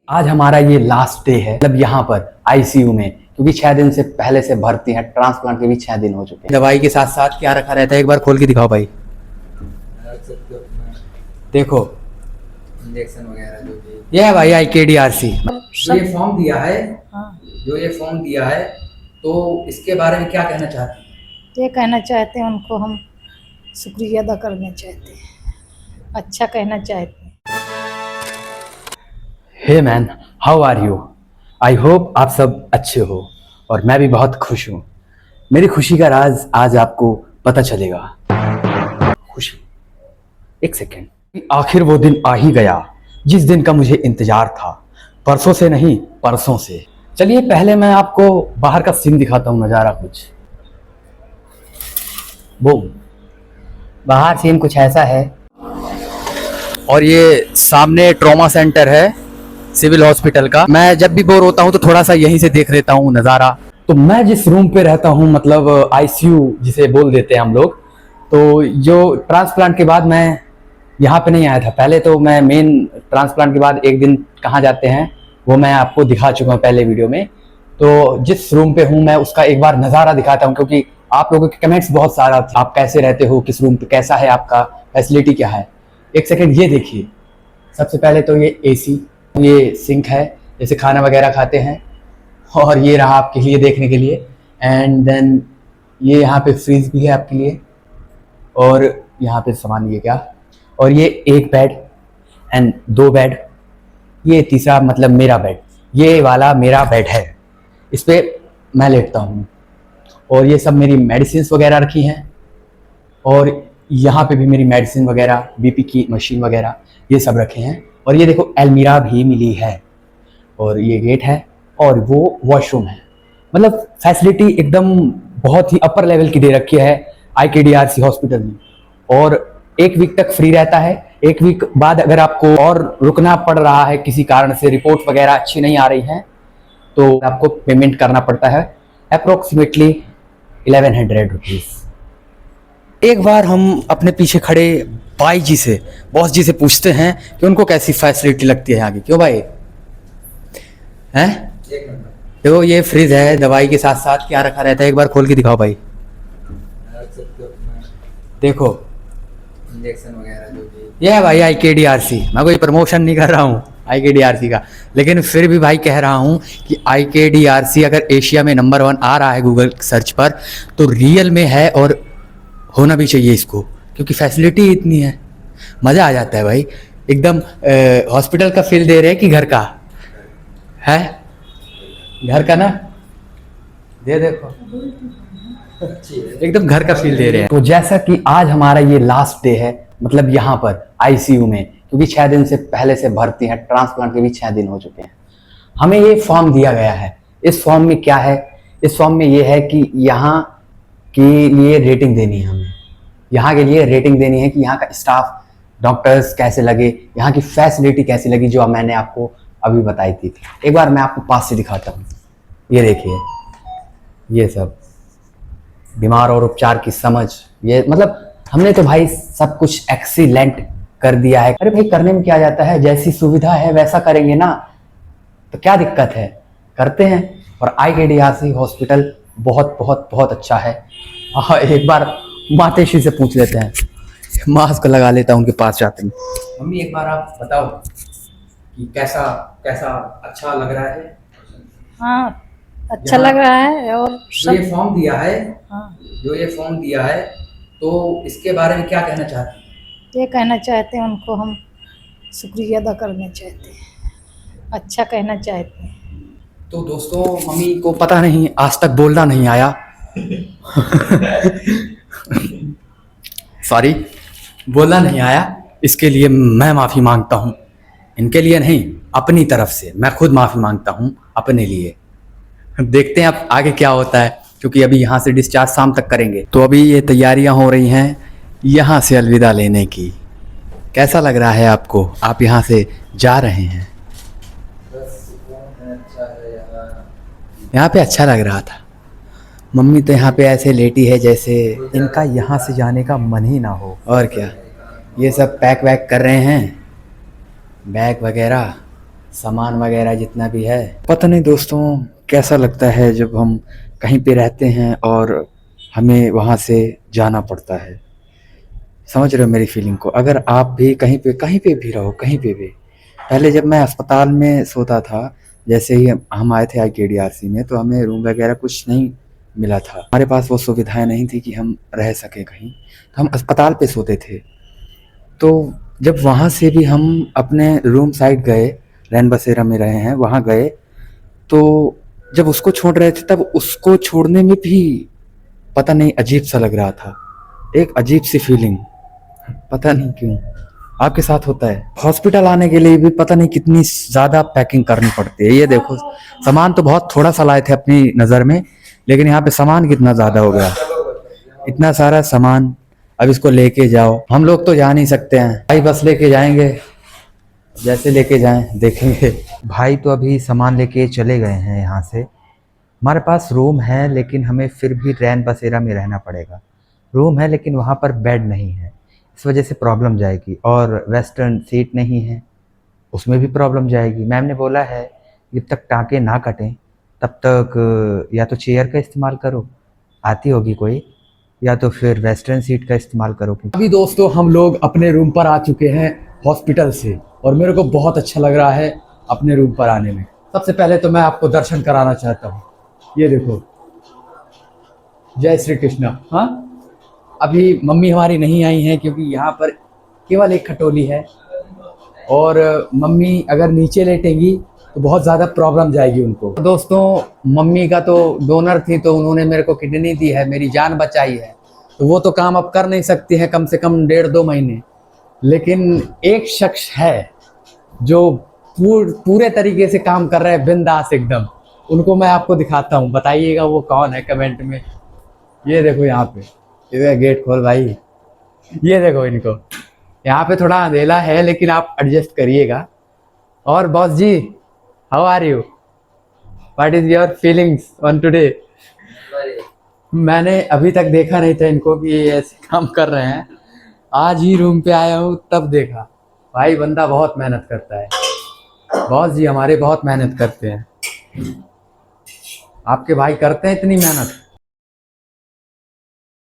आज हमारा ये लास्ट डे है, मतलब यहाँ पर आईसीयू में, क्योंकि 6 दिन से पहले से भर्ती है। ट्रांसप्लांट के भी 6 दिन हो चुके हैं। दवाई के साथ साथ क्या रखा रहता है, एक बार खोल के दिखाओ भाई। देखो इंजेक्शन वगैरह जो भी ये है भाई IKDRC। ये फॉर्म दिया है। जो ये फॉर्म दिया है, तो इसके बारे में क्या कहना चाहते हैं? ये कहना चाहते हैं, उनको हम शुक्रिया अदा करना चाहते हैं, अच्छा कहना चाहते हैं। Hey man, how are you? I hope आप सब अच्छे हो और मैं भी बहुत खुश हूँ। मेरी खुशी का राज आज आपको पता चलेगा। खुशी, एक सेकेंड। आखिर वो दिन आ ही गया जिस दिन का मुझे इंतजार था, परसों से नहीं परसों से। चलिए पहले मैं आपको बाहर का सीन दिखाता हूँ, नज़ारा कुछ। वो बाहर सीन कुछ ऐसा है और ये सामने ट्रॉमा सेंटर है सिविल हॉस्पिटल का। मैं जब भी बोर होता हूँ तो थोड़ा सा यहीं से देख लेता हूँ नज़ारा। तो मैं जिस रूम पे रहता हूँ, मतलब आईसीयू जिसे बोल देते हैं हम लोग, तो जो ट्रांसप्लांट के बाद मैं यहाँ पे नहीं आया था। पहले तो मैं मेन ट्रांसप्लांट के बाद एक दिन कहाँ जाते हैं वो मैं आपको दिखा चुका हूँ पहले वीडियो में। तो जिस रूम पे हूँ मैं उसका एक बार नज़ारा दिखाता हूँ, क्योंकि आप लोगों के कमेंट्स बहुत सारा थे, आप कैसे रहते हो, किस रूम पे कैसा है, आपका फैसिलिटी क्या है। एक सेकेंड, ये देखिए। सबसे पहले तो ये AC, ये सिंक है जैसे खाना वगैरह खाते हैं, और ये रहा आपके लिए देखने के लिए। एंड देन ये यहाँ पे फ्रीज भी है आपके लिए, और यहाँ पे सामान ये क्या, और ये एक बेड एंड 2 बेड, ये तीसरा मतलब मेरा बेड, ये वाला मेरा बेड है, इस पे मैं लेटता हूँ। और ये सब मेरी मेडिसिन वगैरह रखी हैं, और यहाँ पे भी मेरी मेडिसिन वगैरह, BP की मशीन वगैरह ये सब रखे हैं। और ये देखो अलमीरा भी मिली है, और ये गेट है, और वो वॉशरूम है। मतलब फैसिलिटी एकदम बहुत ही अपर लेवल की दे रखी है IKDRC हॉस्पिटल में। और 1 वीक तक फ्री रहता है। 1 वीक बाद अगर आपको और रुकना पड़ रहा है किसी कारण से, रिपोर्ट वगैरह अच्छी नहीं आ रही है, तो आपको पेमेंट करना पड़ता है अप्रोक्सीमेटली 1100 रुपीज़। एक बार हम अपने पीछे खड़े भाई जी से, बॉस जी से पूछते हैं कि उनको कैसी फैसिलिटी लगती है आगे। क्यों भाई हैं? एक नंबर। देखो ये फ्रिज है, दवाई के साथ साथ क्या रखा रहता है, एक बार खोल के दिखाओ भाई। देखो इंजेक्शन वगैरह जो भी ये है भाई IKDRC। मैं कोई प्रमोशन नहीं कर रहा हूँ IKDRC का, लेकिन फिर भी भाई कह रहा हूँ कि IKDRC अगर एशिया में नंबर 1 आ रहा है गूगल सर्च पर, तो रियल में है, और होना भी चाहिए इसको, क्योंकि फैसिलिटी इतनी है, मज़ा आ जाता है भाई। एकदम हॉस्पिटल का फील दे रहे हैं कि घर का है, घर का ना, दे देखो एकदम घर का फील दे रहे हैं। तो जैसा कि आज हमारा ये लास्ट डे है, मतलब यहाँ पर आईसीयू में, क्योंकि 6 दिन से पहले से भर्ती है। ट्रांसप्लांट के भी 6 दिन हो चुके हैं। हमें ये फॉर्म दिया गया है। इस फॉर्म में क्या है, इस फॉर्म में ये है कि यहाँ के लिए रेटिंग देनी है हमें। यहाँ के लिए रेटिंग देनी है कि यहाँ का स्टाफ, डॉक्टर्स कैसे लगे, यहाँ की फैसिलिटी कैसी लगी, जो मैंने आपको अभी बताई थी। एक बार मैं आपको पास से दिखाता हूँ। ये देखिए, ये सब बीमार और उपचार की समझ, ये मतलब हमने तो भाई सब कुछ एक्सीलेंट कर दिया है। अरे भाई, करने में क्या जाता है, जैसी सुविधा है वैसा करेंगे ना, तो क्या दिक्कत है, करते हैं। और IKDRC हॉस्पिटल बहुत बहुत बहुत अच्छा है। एक बार मातेश्री से पूछ लेते हैं, मास्क लगा लेता हूँ उनके पास जाते हैं। मम्मी एक बार आप बताओ कि कैसा कैसा अच्छा लग रहा है? हाँ, अच्छा लग रहा है। और जो ये फॉर्म दिया है, हाँ, जो ये फॉर्म दिया है, तो इसके बारे में क्या कहना चाहते हैं? ये कहना चाहते हैं, उनको हम शुक्रिया अदा करना चाहते हैं, अच्छा कहना चाहते हैं। तो दोस्तों, मम्मी को पता नहीं, आज तक बोलना नहीं आया। सॉरी, बोलना नहीं आया, इसके लिए मैं माफ़ी मांगता हूँ। इनके लिए नहीं, अपनी तरफ से मैं खुद माफ़ी मांगता हूँ अपने लिए। देखते हैं अब आगे क्या होता है, क्योंकि अभी यहाँ से डिस्चार्ज शाम तक करेंगे। तो अभी ये तैयारियाँ हो रही हैं यहाँ से अलविदा लेने की। कैसा लग रहा है आपको? आप यहाँ से जा रहे हैं। यहाँ पे अच्छा लग रहा था। मम्मी तो यहाँ पे ऐसे लेटी है जैसे इनका यहाँ से जाने का मन ही ना हो। और क्या, ये सब पैक वैक कर रहे हैं, बैग वगैरह सामान वगैरह जितना भी है। पता नहीं दोस्तों कैसा लगता है जब हम कहीं पे रहते हैं और हमें वहाँ से जाना पड़ता है। समझ रहे हो मेरी फीलिंग को? अगर आप भी कहीं पे भी रहो, कहीं पे भी, पहले जब मैं अस्पताल में सोता था, जैसे ही हम आए थे IKDRC में, तो हमें रूम वगैरह कुछ नहीं मिला था, हमारे पास वो सुविधाएं नहीं थी कि हम रह सके कहीं, तो हम अस्पताल पे सोते थे। तो जब वहाँ से भी हम अपने रूम साइड गए, रैन बसेरा में रहे हैं, वहाँ गए, तो जब उसको छोड़ रहे थे तब उसको छोड़ने में भी पता नहीं अजीब सा लग रहा था, एक अजीब सी फीलिंग, पता नहीं क्यों आपके साथ होता है। हॉस्पिटल आने के लिए भी पता नहीं कितनी ज़्यादा पैकिंग करनी पड़ती है। ये देखो, सामान तो बहुत थोड़ा सा लाए थे अपनी नज़र में, लेकिन यहाँ पे सामान कितना ज़्यादा हो गया, इतना सारा सामान। अब इसको लेके जाओ, हम लोग तो जा नहीं सकते हैं भाई, बस लेके जाएंगे, जैसे लेके जाएं देखेंगे। भाई तो अभी सामान लेके चले गए हैं यहाँ से। हमारे पास रूम है लेकिन हमें फिर भी रैन बसेरा में रहना पड़ेगा। रूम है लेकिन वहाँ पर बेड नहीं है, इस वजह से प्रॉब्लम जाएगी। और वेस्टर्न सीट नहीं है, उसमें भी प्रॉब्लम जाएगी। मैम ने बोला है जब तक टाँके ना कटें तब तक या तो चेयर का इस्तेमाल करो, आती होगी कोई, या तो फिर वेस्टर्न सीट का इस्तेमाल करो। अभी दोस्तों हम लोग अपने रूम पर आ चुके हैं हॉस्पिटल से, और मेरे को बहुत अच्छा लग रहा है अपने रूम पर आने में। सबसे पहले तो मैं आपको दर्शन कराना चाहता हूँ, ये देखो, जय श्री कृष्ण। हाँ, अभी मम्मी हमारी नहीं आई हैं क्योंकि यहाँ पर केवल एक खटोली है, और मम्मी अगर नीचे लेटेंगी तो बहुत ज़्यादा प्रॉब्लम जाएगी उनको। दोस्तों मम्मी का तो डोनर थी, तो उन्होंने मेरे को किडनी दी है, मेरी जान बचाई है, तो वो तो काम अब कर नहीं सकती है कम से कम 1.5-2 महीने। लेकिन एक शख्स है जो पूरे तरीके से काम कर रहे हैं बिंदास एकदम, उनको मैं आपको दिखाता हूँ, बताइएगा वो कौन है कमेंट में। ये देखो यहाँ पे, ये गेट खोल भाई, ये देखो इनको। यहाँ पे थोड़ा अंधेला है लेकिन आप एडजस्ट करिएगा। और boss ji, how are you, what is your feelings on today? मैंने अभी तक देखा नहीं था इनको कि ये ऐसे काम कर रहे हैं, आज ही रूम पे आया हूँ तब देखा। भाई बंदा बहुत मेहनत करता है, बॉस जी हमारे बहुत मेहनत करते हैं। आपके भाई करते हैं इतनी मेहनत?